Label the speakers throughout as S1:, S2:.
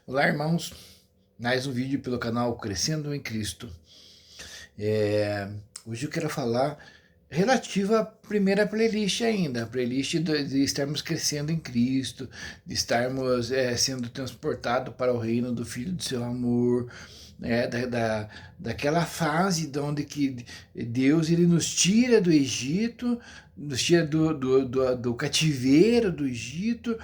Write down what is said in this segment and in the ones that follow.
S1: Olá, irmãos. Mais um vídeo pelo canal Crescendo em Cristo. Hoje eu quero falar relativa à primeira playlist ainda, a playlist de estarmos crescendo em Cristo, de estarmos sendo transportados para o reino do Filho do seu amor, daquela fase de onde que Deus ele nos tira do Egito, nos tira do cativeiro do Egito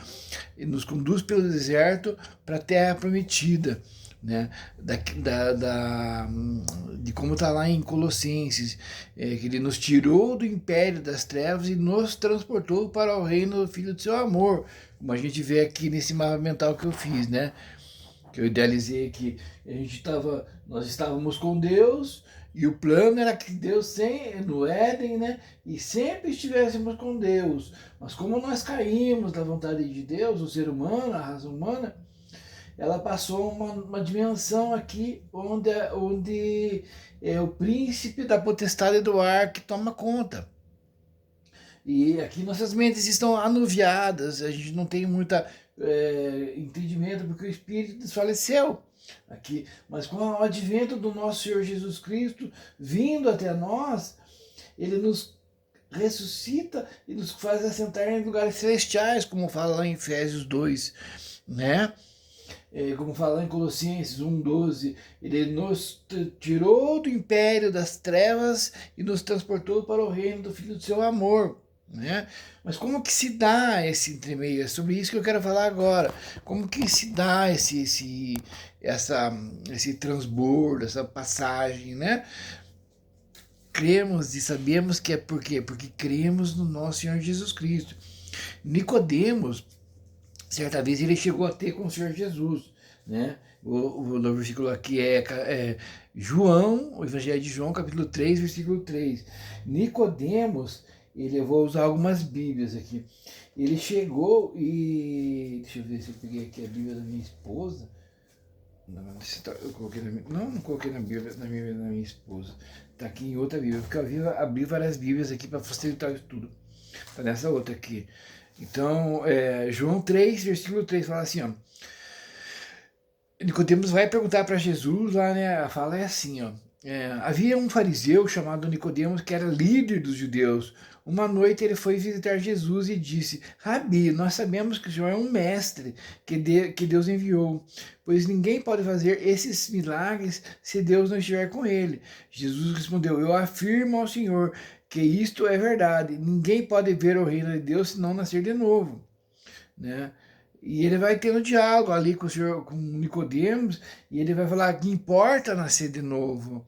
S1: e nos conduz pelo deserto para a terra prometida, né? De como está lá em Colossenses, que ele nos tirou do império das trevas e nos transportou para o reino do Filho do seu amor, como a gente vê aqui nesse mapa mental que eu fiz, né? Que eu idealizei que nós estávamos com Deus e o plano era que Deus no Éden, né? E sempre estivéssemos com Deus. Mas como nós caímos da vontade de Deus, o ser humano, a raça humana, ela passou uma dimensão aqui onde é o príncipe da potestade do ar que toma conta. E aqui nossas mentes estão anuviadas, a gente não tem muita entendimento porque o Espírito desfaleceu aqui. Mas com o advento do nosso Senhor Jesus Cristo vindo até nós, ele nos ressuscita e nos faz assentar em lugares celestiais, como fala lá em Efésios 2, né? Como fala em Colossenses 1,12, ele nos tirou do império das trevas e nos transportou para o reino do Filho do seu amor. Né? Mas como que se dá esse entremeio? É sobre isso que eu quero falar agora. Como que se dá esse transbordo, essa passagem, né? Cremos e sabemos que é por quê? Porque cremos no nosso Senhor Jesus Cristo. Nicodemos, certa vez ele chegou a ter com o Senhor Jesus, né? O versículo aqui é João, o Evangelho de João, capítulo 3, versículo 3. Nicodemos, eu vou usar algumas bíblias aqui. Ele chegou e... Deixa eu ver se eu peguei aqui a bíblia da minha esposa. Eu coloquei não coloquei na Bíblia, na minha esposa. Tá aqui em outra Bíblia, porque eu abri várias Bíblias aqui para facilitar o estudo. Tá nessa outra aqui. Então, João 3, versículo 3, fala assim, ó. Nicodemos vai perguntar para Jesus lá, né? A fala é assim, ó. Havia um fariseu chamado Nicodemos que era líder dos judeus. Uma noite ele foi visitar Jesus e disse: Rabi, nós sabemos que o Senhor é um mestre que Deus enviou, pois ninguém pode fazer esses milagres se Deus não estiver com ele. Jesus respondeu: Eu afirmo ao Senhor que isto é verdade. Ninguém pode ver o reino de Deus se não nascer de novo, né? E ele vai tendo diálogo ali com o senhor, com Nicodemos, e ele vai falar que importa nascer de novo.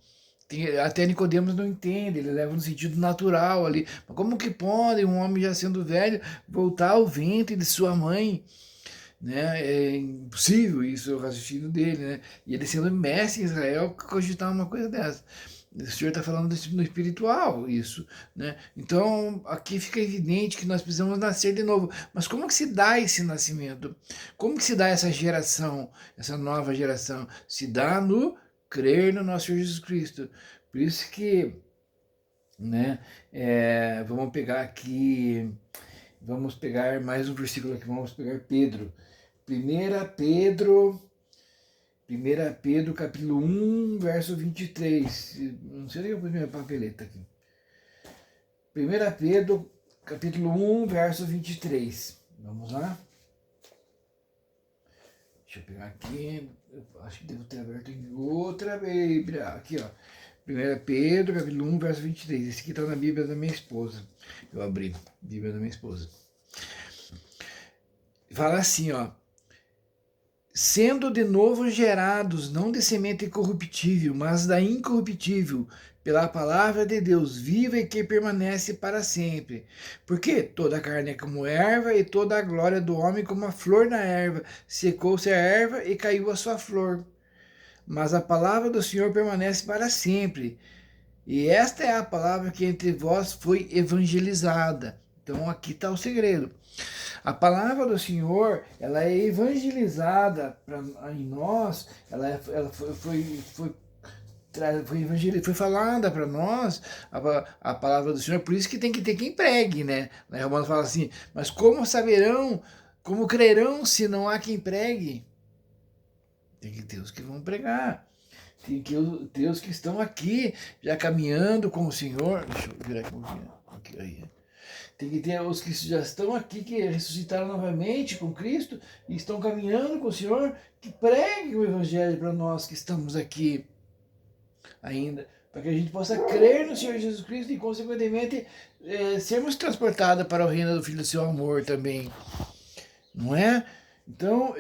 S1: Até Nicodemos não entende, ele leva no sentido natural ali. Mas como que pode um homem já sendo velho voltar ao ventre de sua mãe? Né? É impossível isso, é o raciocínio dele, né? E ele sendo mestre em Israel, cogitar uma coisa dessa. O Senhor está falando no espiritual, isso, né? Então, aqui fica evidente que nós precisamos nascer de novo. Mas como que se dá esse nascimento? Como que se dá essa geração, essa nova geração? Se dá no crer no nosso Senhor Jesus Cristo. Por isso que, né, vamos pegar aqui, vamos pegar mais um versículo aqui, vamos pegar Pedro. 1 Pedro, capítulo 1, verso 23. Não sei nem o primeiro papeleta aqui. 1 Pedro, capítulo 1, verso 23. Vamos lá? Deixa eu pegar aqui. Eu acho que devo ter aberto em outra Bíblia. Aqui, ó. 1 Pedro, capítulo 1, verso 23. Esse aqui está na Bíblia da minha esposa. Eu abri. Bíblia da minha esposa. Fala assim, ó. Sendo de novo gerados, não de semente corruptível, mas da incorruptível, pela palavra de Deus viva e que permanece para sempre. Porque toda a carne é como erva, e toda a glória do homem como a flor na erva. Secou-se a erva e caiu a sua flor. Mas a palavra do Senhor permanece para sempre. E esta é a palavra que entre vós foi evangelizada. Então aqui está o segredo. A palavra do Senhor, ela é evangelizada em nós, ela foi falada para nós a palavra do Senhor, por isso que tem que ter quem pregue, né? Romanos fala assim, mas como saberão, como crerão se não há quem pregue? Tem que ter os que vão pregar. Tem que ter os que estão aqui, já caminhando com o Senhor. Deixa eu virar aqui um pouquinho. Aqui, aí. Tem que ter os que já estão aqui, que ressuscitaram novamente com Cristo e estão caminhando com o Senhor, que preguem o Evangelho para nós que estamos aqui ainda, para que a gente possa crer no Senhor Jesus Cristo e, consequentemente, sermos transportados para o reino do Filho do seu amor também, não é? Então,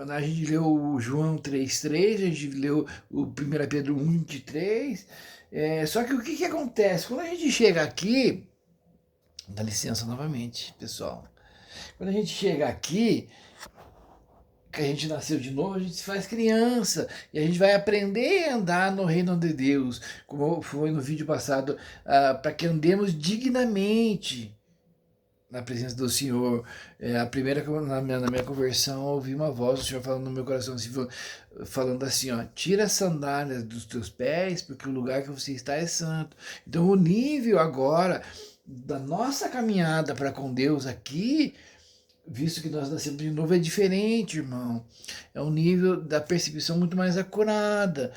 S1: a gente leu o João 3,3, a gente leu o 1 Pedro 1,23, só que o que acontece? Quando a gente chega aqui, dá licença novamente, pessoal, quando a gente chega aqui, que a gente nasceu de novo, a gente se faz criança e a gente vai aprender a andar no reino de Deus, como foi no vídeo passado, para que andemos dignamente na presença do Senhor. A primeira, na minha conversão, eu ouvi uma voz do Senhor falando no meu coração, assim, falando assim, ó, tira as sandálias dos teus pés, porque o lugar que você está é santo. Então o nível agora da nossa caminhada para com Deus aqui, visto que nós nascemos de novo, é diferente, irmão. É um nível da percepção muito mais acurada.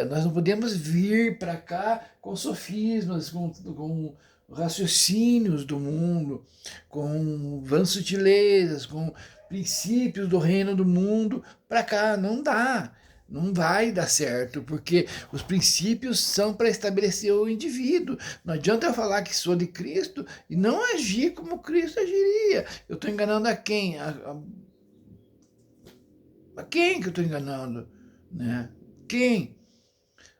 S1: Nós não podemos vir para cá com sofismas, com raciocínios do mundo, com vãs sutilezas, com princípios do reino do mundo para cá. Não dá. Não vai dar certo, porque os princípios são para estabelecer o indivíduo. Não adianta eu falar que sou de Cristo e não agir como Cristo agiria. Eu estou enganando a quem? A quem que eu estou enganando? Né? Quem?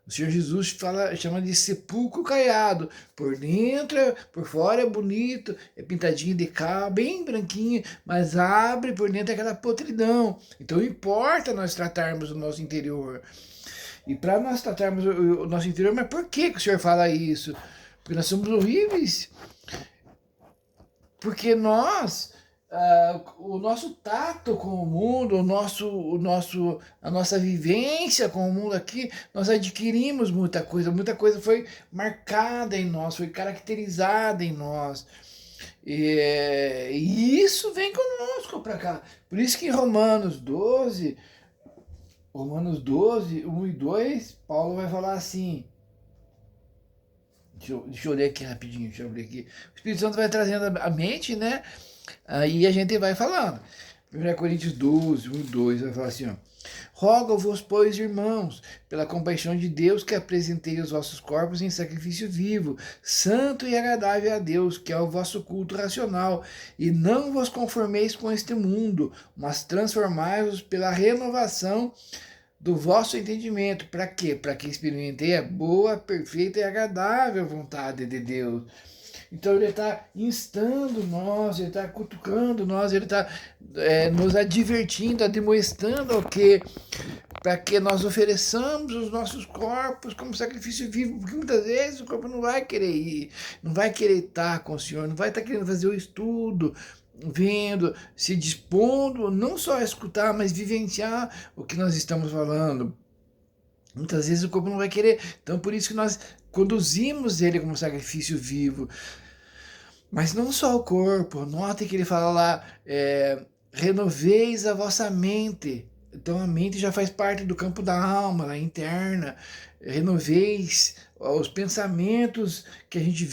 S1: O Senhor Jesus chama de sepulcro caiado. Por dentro, por fora é bonito, é pintadinho de cal, bem branquinho, mas abre por dentro aquela podridão. Então importa nós tratarmos o nosso interior. E para nós tratarmos o nosso interior, mas por que o Senhor fala isso? Porque nós somos horríveis. Porque o nosso tato com o mundo, a nossa vivência com o mundo aqui, nós adquirimos muita coisa foi marcada em nós, foi caracterizada em nós. E isso vem conosco para cá. Por isso que em Romanos 12, 1 e 2, Paulo vai falar assim. Deixa eu ler aqui rapidinho, deixa eu abrir aqui. O Espírito Santo vai trazendo a mente, né? Aí a gente vai falando. 1 Coríntios 12, 1 e 2, vai falar assim, ó. Rogo-vos, pois, irmãos, pela compaixão de Deus, que apresentei os vossos corpos em sacrifício vivo, santo e agradável a Deus, que é o vosso culto racional, e não vos conformeis com este mundo, mas transformai-vos pela renovação do vosso entendimento. Para quê? Para que experimentei a boa, perfeita e agradável vontade de Deus. Então ele está instando nós, ele está cutucando nós, ele está nos advertindo, admoestando o que? Para que nós ofereçamos os nossos corpos como sacrifício vivo, porque muitas vezes o corpo não vai querer ir, não vai querer estar com o Senhor, não vai estar querendo fazer o estudo, vendo, se dispondo, não só a escutar, mas vivenciar o que nós estamos falando. Muitas vezes o corpo não vai querer, então por isso que nós conduzimos ele como sacrifício vivo. Mas não só o corpo, note que ele fala lá, renoveis a vossa mente. Então a mente já faz parte do campo da alma, da interna. Renoveis os pensamentos que a gente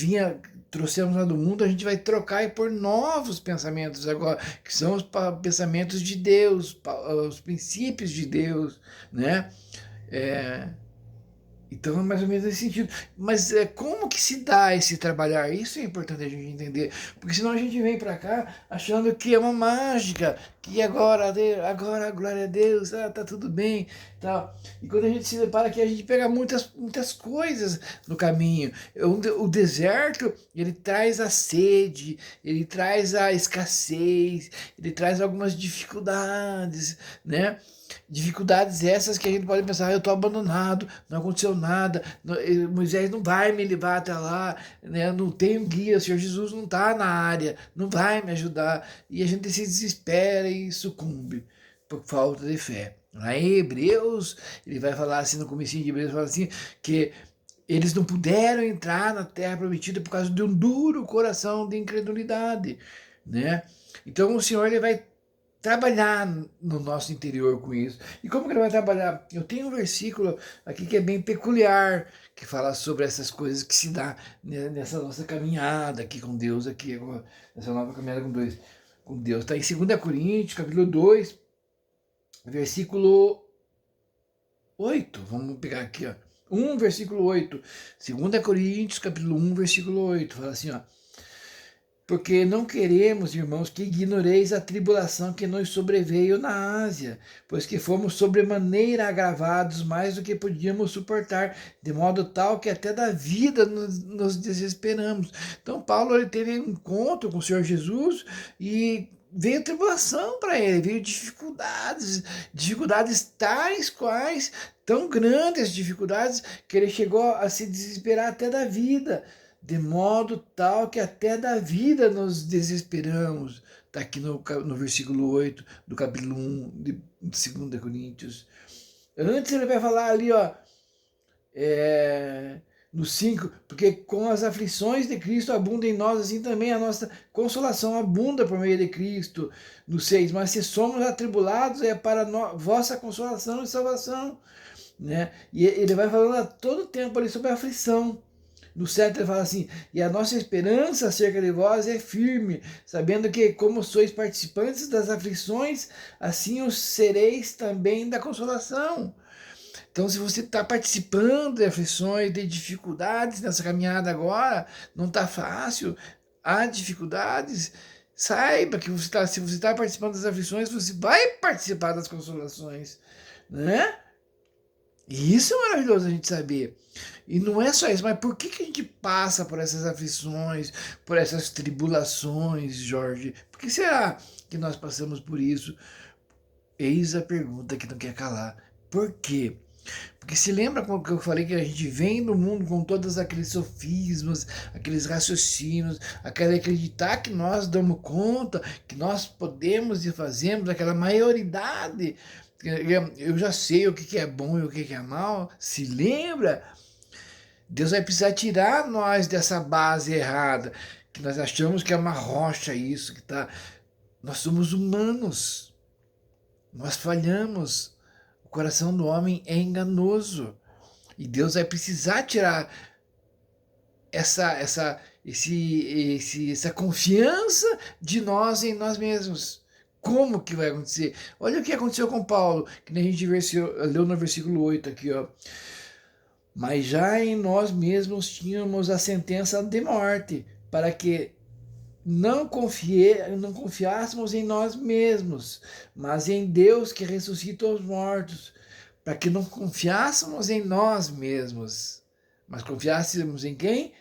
S1: trouxemos lá do mundo, a gente vai trocar por novos pensamentos agora, que são os pensamentos de Deus, os princípios de Deus, né? Então é mais ou menos nesse sentido. Mas como que se dá esse trabalhar? Isso é importante a gente entender. Porque senão a gente vem para cá achando que é uma mágica, que agora, glória a Deus, tá tudo bem. Tal. E quando a gente se depara aqui, a gente pega muitas coisas no caminho. O deserto, ele traz a sede, ele traz a escassez, ele traz algumas dificuldades, né? Dificuldades essas que a gente pode pensar, eu estou abandonado, não aconteceu nada, Moisés não vai me levar até lá, né? Não tenho guia, o Senhor Jesus não está na área, não vai me ajudar, e a gente se desespera e sucumbe por falta de fé. Lá em Hebreus, ele vai falar assim, no comecinho de Hebreus, fala assim, que eles não puderam entrar na terra prometida por causa de um duro coração de incredulidade, né? Então o Senhor, ele vai trabalhar no nosso interior com isso. E como que ele vai trabalhar? Eu tenho um versículo aqui que é bem peculiar, que fala sobre essas coisas que se dá nessa nossa caminhada aqui com Deus, aqui agora, nessa nova caminhada com Deus. Está em 2 Coríntios, capítulo 2, versículo 8. Vamos pegar aqui, ó. 1, versículo 8. 2 Coríntios, capítulo 1, versículo 8. Fala assim, ó. Porque não queremos, irmãos, que ignoreis a tribulação que nos sobreveio na Ásia, pois que fomos sobremaneira agravados mais do que podíamos suportar, de modo tal que até da vida nos desesperamos. Então Paulo ele teve um encontro com o Senhor Jesus e veio tribulação para ele, veio dificuldades, dificuldades tais quais, tão grandes dificuldades, que ele chegou a se desesperar até da vida, de modo tal que até da vida nos desesperamos. Está aqui no versículo 8 do capítulo 1 de 2 Coríntios. Antes ele vai falar ali, ó, no 5, porque com as aflições de Cristo abunda em nós, assim também a nossa consolação abunda por meio de Cristo. No 6, mas se somos atribulados é para vossa consolação e salvação. Né? E ele vai falando a todo tempo ali sobre a aflição. No 7 ele fala assim, e a nossa esperança acerca de vós é firme, sabendo que como sois participantes das aflições, assim os sereis também da consolação. Então se você está participando de aflições, de dificuldades nessa caminhada agora, não está fácil, há dificuldades, saiba que se você está participando das aflições, você vai participar das consolações, né? E isso é maravilhoso a gente saber. E não é só isso, mas por que a gente passa por essas aflições, por essas tribulações, Jorge? Por que será que nós passamos por isso? Eis a pergunta que não quer calar. Por quê? Porque se lembra como que eu falei que a gente vem no mundo com todos aqueles sofismas, aqueles raciocínios, aquele acreditar que nós damos conta, que nós podemos e fazemos, aquela maioridade. Eu já sei o que é bom e o que é mal. Se lembra? Deus vai precisar tirar nós dessa base errada, que nós achamos que é uma rocha isso, que tá. Nós somos humanos, nós falhamos. O coração do homem é enganoso. E Deus vai precisar tirar essa confiança de nós em nós mesmos. Como que vai acontecer? Olha o que aconteceu com Paulo, que a gente leu no versículo 8 aqui, ó. Mas já em nós mesmos tínhamos a sentença de morte, para que não confiássemos em nós mesmos, mas em Deus que ressuscita os mortos, para que não confiássemos em nós mesmos, mas confiássemos em quem?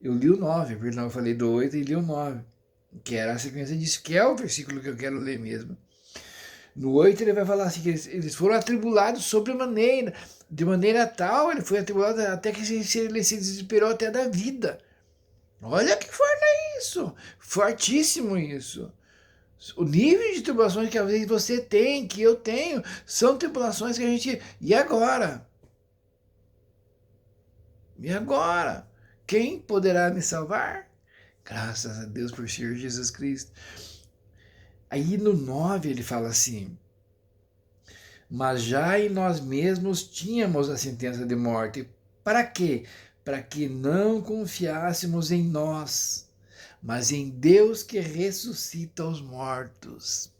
S1: Eu li o 9, perdão, eu falei do 8 e li o 9, que era a sequência disso, que é o versículo que eu quero ler mesmo. No 8 ele vai falar assim, que eles foram atribulados sobremaneira, de maneira tal, ele foi atribulado até que ele se desesperou até da vida. Olha que forte é isso, fortíssimo isso. O nível de tribulações que às vezes você tem, que eu tenho, são tribulações que a gente... E agora? E agora? Quem poderá me salvar? Graças a Deus por Senhor Jesus Cristo. Aí no 9 ele fala assim, mas já em nós mesmos tínhamos a sentença de morte. Para quê? Para que não confiássemos em nós, mas em Deus que ressuscita os mortos.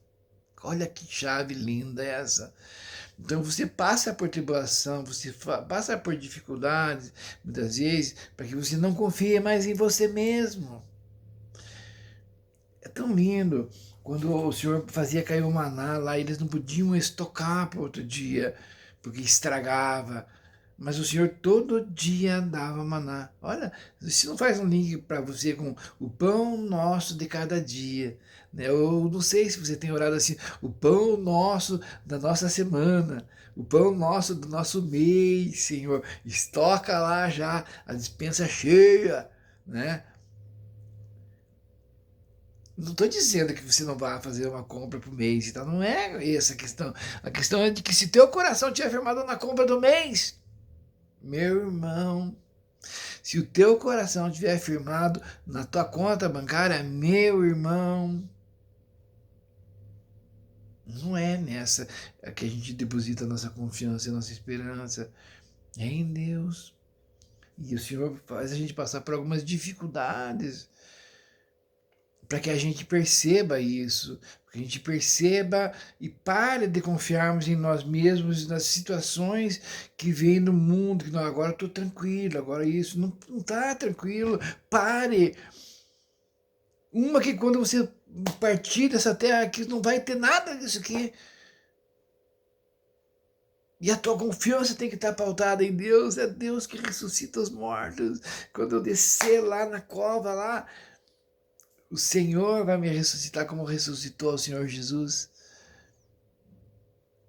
S1: Olha que chave linda essa. Então você passa por tribulação, você passa por dificuldades, muitas vezes, para que você não confie mais em você mesmo. É tão lindo. Quando o Senhor fazia cair o maná lá, eles não podiam estocar para outro dia, porque estragava. Mas o Senhor todo dia dava maná. Olha, se não faz um link para você com o pão nosso de cada dia. Né? Eu não sei se você tem orado assim, o pão nosso da nossa semana, o pão nosso do nosso mês, Senhor. Estoca lá já a despensa cheia, né? Não estou dizendo que você não vai fazer uma compra por mês e tal. Não é essa a questão. A questão é de que se teu coração estiver firmado na compra do mês, meu irmão, se o teu coração estiver firmado na tua conta bancária, meu irmão, Não é nessa que a gente deposita a nossa confiança e a nossa esperança. É em Deus. E o Senhor faz a gente passar por algumas dificuldades para que a gente perceba isso, que a gente perceba e pare de confiarmos em nós mesmos, nas situações que vêm no mundo, que não, agora estou tranquilo, agora isso, não está tranquilo, pare. Uma que quando você partir dessa terra aqui, não vai ter nada disso aqui. E a tua confiança tem que estar pautada em Deus, é Deus que ressuscita os mortos. Quando eu descer lá na cova, lá, o Senhor vai me ressuscitar como ressuscitou o Senhor Jesus.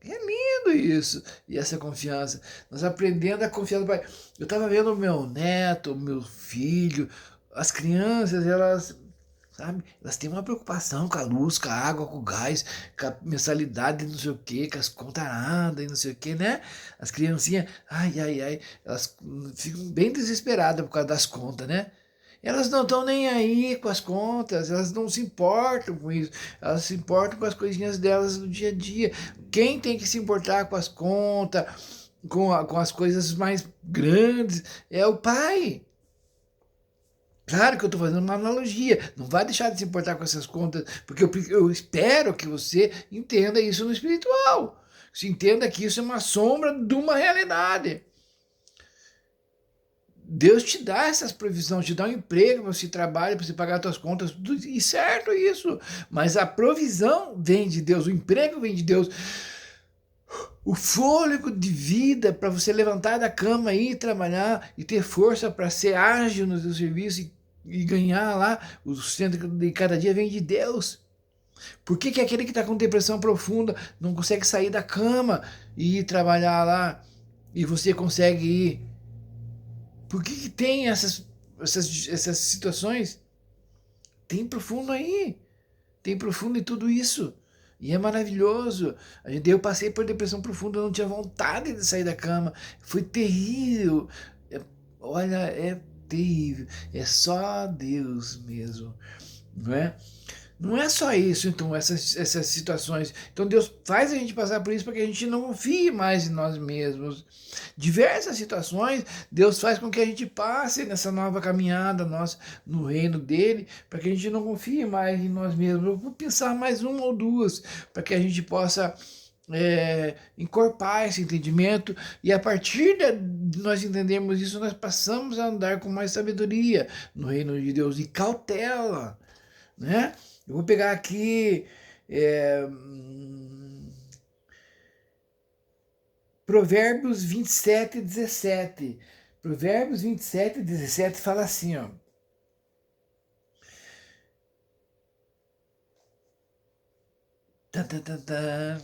S1: É lindo isso. E essa confiança. Nós aprendendo a confiar no Pai. Eu estava vendo o meu neto, o meu filho, as crianças, elas, sabe, elas têm uma preocupação com a luz, com a água, com o gás, com a mensalidade, não sei o quê, com as contaradas e não sei o quê, né? As criancinhas, ai, ai, ai, elas ficam bem desesperadas por causa das contas, né? Elas não estão nem aí com as contas, elas não se importam com isso, elas se importam com as coisinhas delas do dia a dia. Quem tem que se importar com as contas, com as coisas mais grandes, é o pai. Claro que eu estou fazendo uma analogia, não vai deixar de se importar com essas contas, porque eu espero que você entenda isso no espiritual. Se entenda que isso é uma sombra de uma realidade. Deus te dá essas provisões, te dá um emprego para você trabalhar, para você pagar as suas contas, tudo, e certo isso. Mas a provisão vem de Deus, o emprego vem de Deus. O fôlego de vida para você levantar da cama e ir trabalhar e ter força para ser ágil no seu serviço e ganhar lá o sustento de cada dia vem de Deus. Por que aquele que está com depressão profunda não consegue sair da cama e ir trabalhar lá e você consegue ir? Por que tem essas situações? Tem profundo aí. Tem profundo em tudo isso. E é maravilhoso. Eu passei por depressão profunda, eu não tinha vontade de sair da cama. Foi terrível. Olha, é terrível. É só Deus mesmo, não é? Não é só isso, então, essas situações. Então Deus faz a gente passar por isso para que a gente não confie mais em nós mesmos. Diversas situações, Deus faz com que a gente passe nessa nova caminhada nossa no reino dele, para que a gente não confie mais em nós mesmos. Eu vou pensar mais uma ou duas, para que a gente possa encorpar esse entendimento e a partir de nós entendermos isso, nós passamos a andar com mais sabedoria no reino de Deus e cautela, né? Eu vou pegar aqui Provérbios 27, 17. Provérbios 27, 17 fala assim, ó. Tan, tan, tan, tan.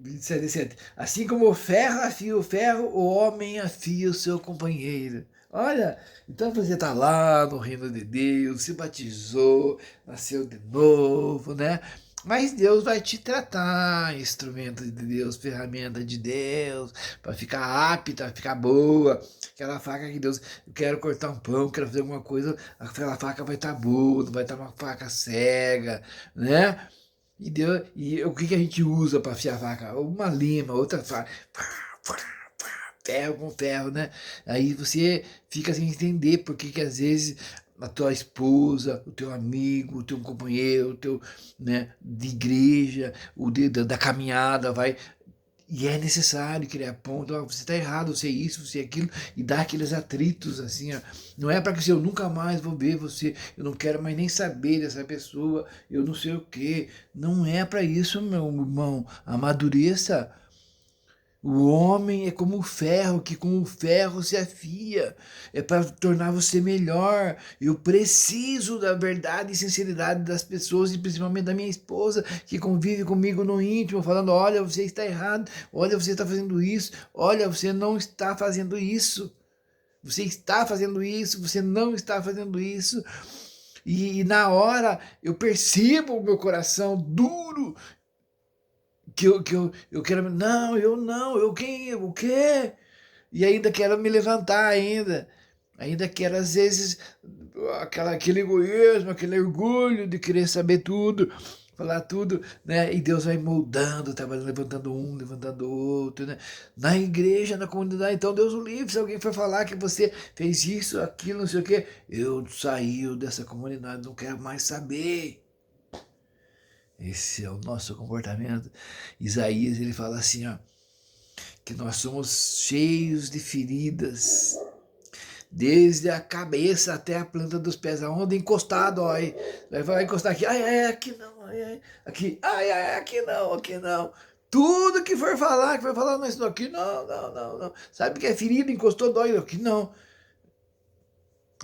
S1: 27, 17. Assim como o ferro afia o ferro, o homem afia o seu companheiro. Olha, então você está lá no reino de Deus, se batizou, nasceu de novo, né? Mas Deus vai te tratar, instrumento de Deus, ferramenta de Deus, para ficar apta, ficar boa. Aquela faca que Deus, eu quero cortar um pão, quero fazer alguma coisa, aquela faca vai estar boa, não vai estar uma faca cega, né? E o que a gente usa para afiar a faca? Uma lima, outra faca. Ferro com ferro, né? Aí você fica sem entender por que às vezes a tua esposa, o teu amigo, o teu companheiro, o teu, né, de igreja, da caminhada vai. E é necessário criar ponto, ó, você está errado, você é isso, você é aquilo, e dá aqueles atritos assim, ó. Não é para que eu nunca mais vou ver você, eu não quero mais nem saber dessa pessoa, eu não sei o que. Não é para isso, meu irmão. Amadureça. O homem é como o ferro, que com o ferro se afia. É para tornar você melhor. Eu preciso da verdade e sinceridade das pessoas, e principalmente da minha esposa, que convive comigo no íntimo, falando: olha, você está errado, olha, você está fazendo isso, olha, você não está fazendo isso. Você está fazendo isso, você não está fazendo isso. E na hora eu percebo o meu coração duro, eu quero, não, eu não, eu quem, o quê? E ainda quero me levantar ainda quero às vezes aquele egoísmo, aquele orgulho de querer saber tudo, falar tudo, né? E Deus vai moldando, trabalhando, levantando um, levantando outro, né? Na igreja, na comunidade, então Deus o livre, se alguém for falar que você fez isso, aquilo, não sei o quê, eu saí dessa comunidade, não quero mais saber. Esse é o nosso comportamento. Isaías, ele fala assim, ó, que nós somos cheios de feridas, desde a cabeça até a planta dos pés, aonde encostado, ó, aí vai encostar aqui, ai, ai, aqui não, ai, ai, aqui, ai, ai, aqui não. Tudo que for falar, mas não, aqui não, não, não, não. Sabe que é ferida, encostou, dói, aqui não.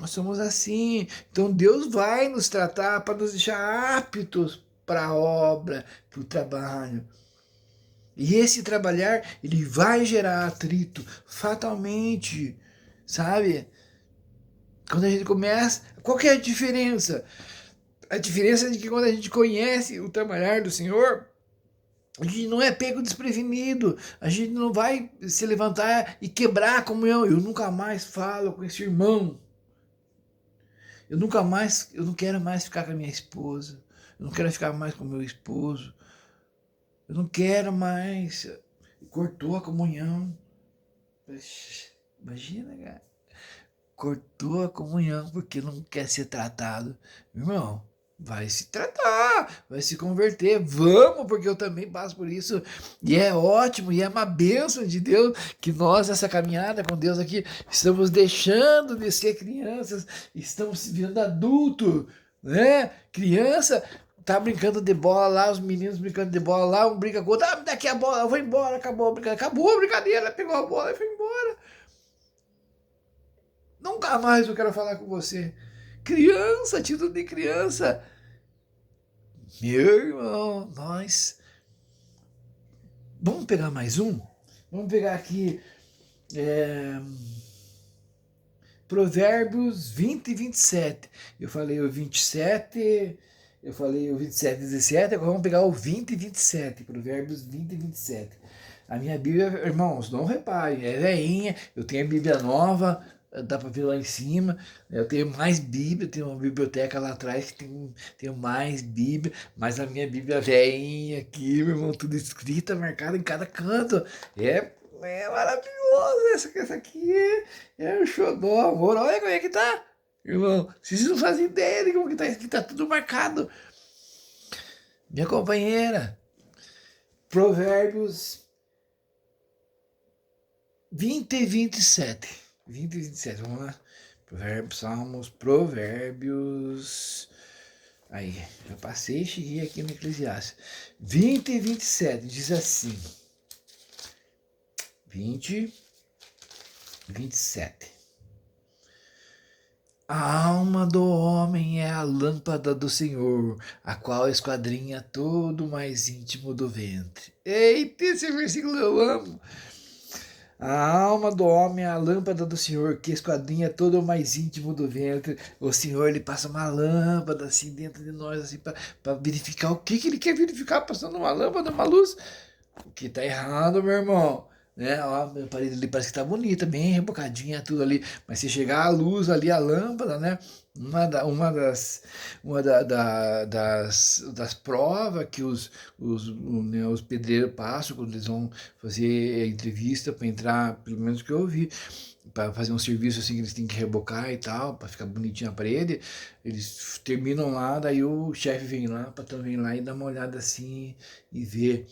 S1: Nós somos assim. Então Deus vai nos tratar para nos deixar aptos para a obra, para o trabalho. E esse trabalhar, ele vai gerar atrito, fatalmente, sabe? Quando a gente começa, qual que é a diferença? A diferença é de que quando a gente conhece o trabalhar do Senhor, a gente não é pego desprevenido, a gente não vai se levantar e quebrar a comunhão. Eu nunca mais falo com esse irmão. Eu não quero mais ficar com a minha esposa. Eu não quero ficar mais com o meu esposo. Eu não quero mais. Cortou a comunhão. Imagina, cara. Cortou a comunhão porque não quer ser tratado. Irmão, vai se tratar, vai se converter. Vamos, porque eu também passo por isso. E é ótimo, e é uma bênção de Deus que nós, nessa caminhada com Deus aqui, estamos deixando de ser crianças, estamos se virando adulto, né? Criança tá brincando de bola lá, os meninos brincando de bola lá, um brinca com o outro, me dá aqui a bola, eu vou embora, acabou a brincadeira, pegou a bola e foi embora. Nunca mais eu quero falar com você. Criança, atitude de criança. Meu irmão, nós. Vamos pegar mais um? Vamos pegar aqui. Provérbios 20 e 27. Eu falei o 27. Eu falei o 27 e 17. Agora vamos pegar o 20 e 27. Provérbios 20 e 27. A minha Bíblia, irmãos, não reparem, é veinha. Eu tenho a Bíblia nova. Dá para ver lá em cima. Eu tenho mais Bíblia, tenho uma biblioteca lá atrás que tenho mais Bíblia, mas a minha Bíblia velhinha aqui, meu irmão, tudo escrita, marcada em cada canto. É maravilhoso. Essa aqui é o xodó, amor. Olha como é que tá, irmão. Vocês não fazem ideia de como que tá escrito, tá tudo marcado. Minha companheira, Provérbios 20 e 27. 20 e 27, vamos lá. Provérbios. Aí, já passei e cheguei aqui no Eclesiastes. 20 e 27, diz assim. 20, 27. A alma do homem é a lâmpada do Senhor, a qual esquadrinha todo o mais íntimo do ventre. Eita, esse versículo eu amo. A alma do homem é a lâmpada do Senhor, que esquadrinha todo o mais íntimo do ventre. O Senhor, ele passa uma lâmpada assim dentro de nós, assim, para verificar o que ele quer verificar, passando uma lâmpada, uma luz. O que tá errado, meu irmão? Né? Ó, a parede ali parece que tá bonita, bem rebocadinha, tudo ali. Mas se chegar a luz ali, a lâmpada, né? Uma das provas que os pedreiros passam quando eles vão fazer entrevista para entrar, pelo menos que eu ouvi, para fazer um serviço assim que eles têm que rebocar e tal, para ficar bonitinha a parede, eles terminam lá, daí o chefe vem lá, o patrão vem lá e dá uma olhada assim e vê.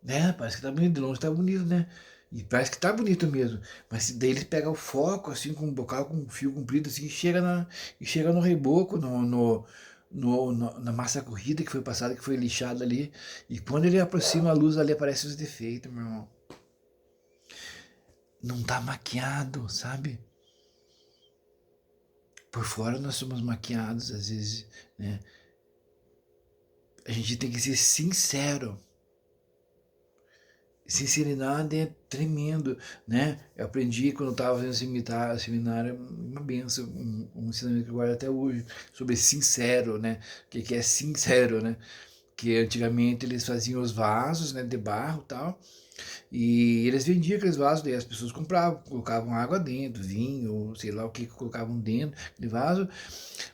S1: Né, parece que tá bonito, de longe tá bonito, né? E parece que tá bonito mesmo. Mas daí ele pega o foco, assim, com um bocal, com um fio comprido, assim, e chega no reboco, na massa corrida que foi passada, que foi lixada ali. E quando ele aproxima a luz ali, aparecem os defeitos, meu irmão. Não tá maquiado, sabe? Por fora nós somos maquiados, às vezes, né? A gente tem que ser sincero. Sinceridade é tremendo, né? Eu aprendi quando eu estava fazendo seminário, uma benção, um ensinamento que eu guardo até hoje, sobre sincero, né? O que é sincero, né? que antigamente eles faziam os vasos, né, de barro e tal, e eles vendiam aqueles vasos, daí as pessoas compravam, colocavam água dentro, vinho, sei lá o que colocavam dentro de vaso,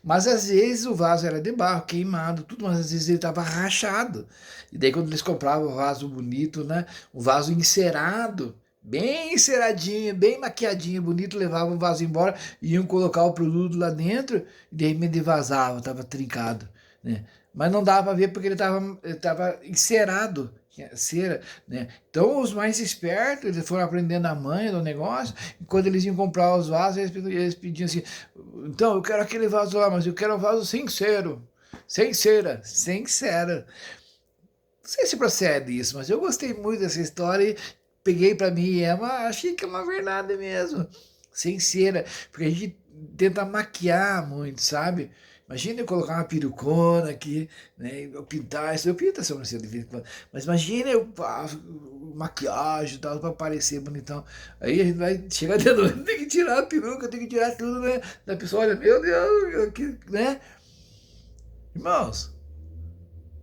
S1: mas às vezes o vaso era de barro, queimado, tudo, mas às vezes ele estava rachado. E daí quando eles compravam o vaso bonito, né, o vaso encerado, bem enceradinho, bem maquiadinho, bonito, levavam o vaso embora, iam colocar o produto lá dentro, e de repente vazava, estava trincado, né? Mas não dava para ver porque ele tava encerado, tinha cera, né? Então os mais espertos, eles foram aprendendo a manha do negócio, e quando eles iam comprar os vasos, eles pediam assim, então eu quero aquele vaso lá, mas eu quero um vaso sincero, sem cera, sem cera. Não sei se procede isso, mas eu gostei muito dessa história e peguei para mim e Emma, achei que é uma verdade mesmo. Sem cera, porque a gente tenta maquiar muito, sabe? Imagina eu colocar uma perucona aqui, né? Eu pintar, isso eu pinto a sobrancelha de vez em quando. Mas imagina eu maquiagem e tal, para parecer bonitão. Aí a gente vai chegar de noite, tem que tirar a peruca, tem que tirar tudo, né? Da pessoa, olha, meu Deus, né? Irmãos,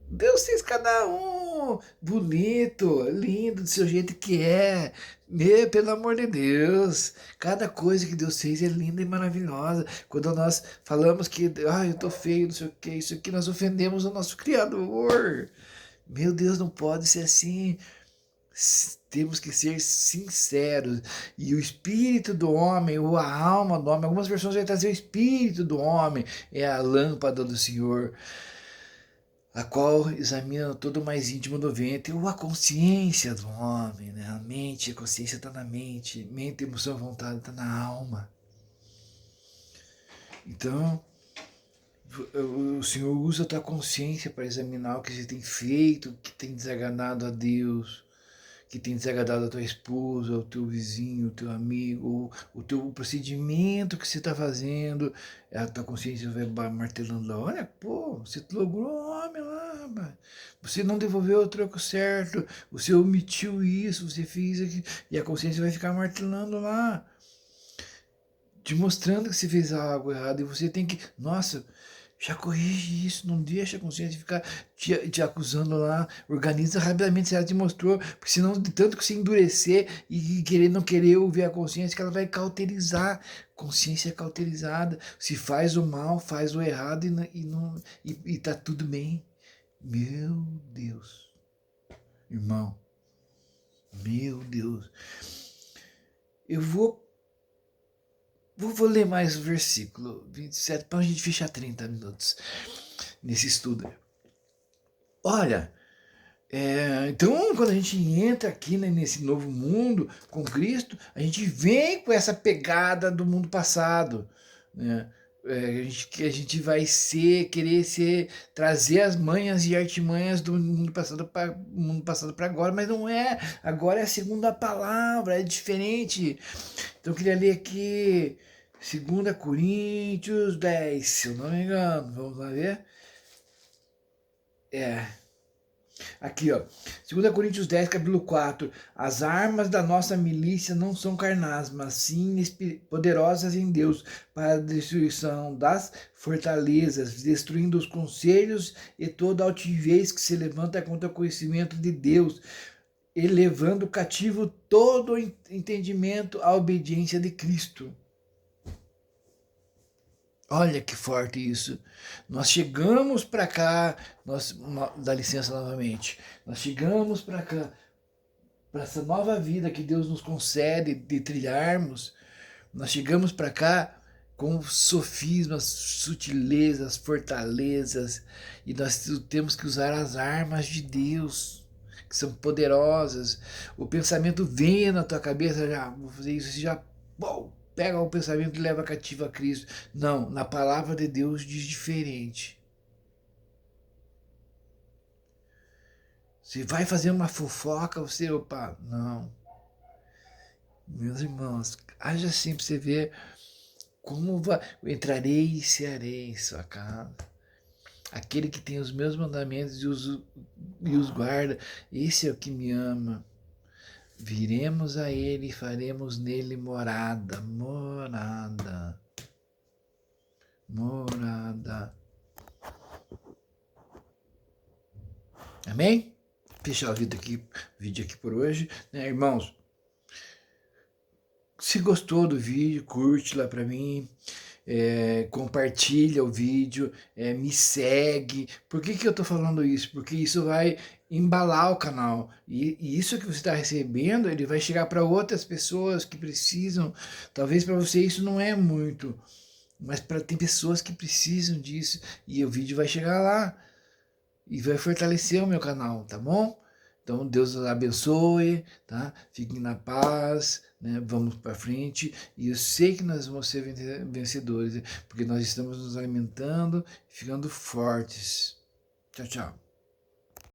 S1: Deus fez cada um bonito, lindo, do seu jeito que é. Pelo amor de Deus, cada coisa que Deus fez é linda e maravilhosa. Quando nós falamos que, eu tô feio, não sei o que, isso aqui, nós ofendemos o nosso Criador. Meu Deus, não pode ser assim. Temos que ser sinceros. E o espírito do homem, ou a alma do homem, algumas versões vai trazer o espírito do homem, é a lâmpada do Senhor, a qual examina todo o mais íntimo do ventre, ou a consciência do homem, né? A mente, a consciência está na mente, emoção, vontade está na alma. Então, o Senhor usa a tua consciência para examinar o que você tem feito, o que tem desagradado a Deus, que tem desagradado a tua esposa, o teu vizinho, o teu amigo, o teu procedimento que você está fazendo, a tua consciência vai martelando lá, olha, pô, você logrou um homem lá, você não devolveu o troco certo, você omitiu isso, você fez aquilo, e a consciência vai ficar martelando lá, te mostrando que você fez algo errado, e você tem que, nossa, já corrige isso, não deixa a consciência ficar te acusando lá, organiza rapidamente se ela te mostrou, porque senão de tanto que você endurecer e querer não querer ouvir a consciência, que ela vai cauterizar, consciência cauterizada, se faz o mal, faz o errado e tá tudo bem. Meu Deus, irmão, meu Deus, eu vou ler mais o versículo 27 para a gente fechar 30 minutos nesse estudo. Olha, então quando a gente entra aqui, né, nesse novo mundo com Cristo, a gente vem com essa pegada do mundo passado, né? A gente vai querer ser, trazer as manhas e artimanhas do mundo passado para agora, mas não é. Agora é a segunda palavra, é diferente. Então eu queria ler aqui 2 Coríntios 10, se eu não me engano. Vamos lá ver. É, aqui, ó. 2 Coríntios 10, capítulo 4. As armas da nossa milícia não são carnais, mas sim poderosas em Deus para a destruição das fortalezas, destruindo os conselhos e toda altivez que se levanta contra o conhecimento de Deus, elevando cativo todo o entendimento à obediência de Cristo. Olha que forte isso. Nós chegamos para cá, dá licença novamente. Nós chegamos para cá, para essa nova vida que Deus nos concede de trilharmos. Nós chegamos para cá com sofismas, sutilezas, fortalezas, e nós temos que usar as armas de Deus, que são poderosas. O pensamento vem na tua cabeça, já vou fazer isso, você já pega o pensamento e leva cativo a Cristo. Não, na palavra de Deus diz diferente. Você vai fazer uma fofoca, você, opa, não. Meus irmãos, haja assim para você ver como eu entrarei e cearei em sua casa. Aquele que tem os meus mandamentos e os guarda, esse é o que me ama. Viremos a ele e faremos nele morada, morada, morada. Amém? Fechar o vídeo aqui por hoje, né, irmãos? Se gostou do vídeo, curte lá para mim, compartilha o vídeo, me segue. Por que eu tô falando isso? Porque isso vai embalar o canal. E isso que você está recebendo, ele vai chegar para outras pessoas que precisam. Talvez para você isso não é muito, mas tem pessoas que precisam disso. E o vídeo vai chegar lá e vai fortalecer o meu canal, tá bom? Então Deus os abençoe, tá? Fiquem na paz, né? Vamos para frente e eu sei que nós vamos ser vencedores, porque nós estamos nos alimentando, ficando fortes. Tchau, tchau.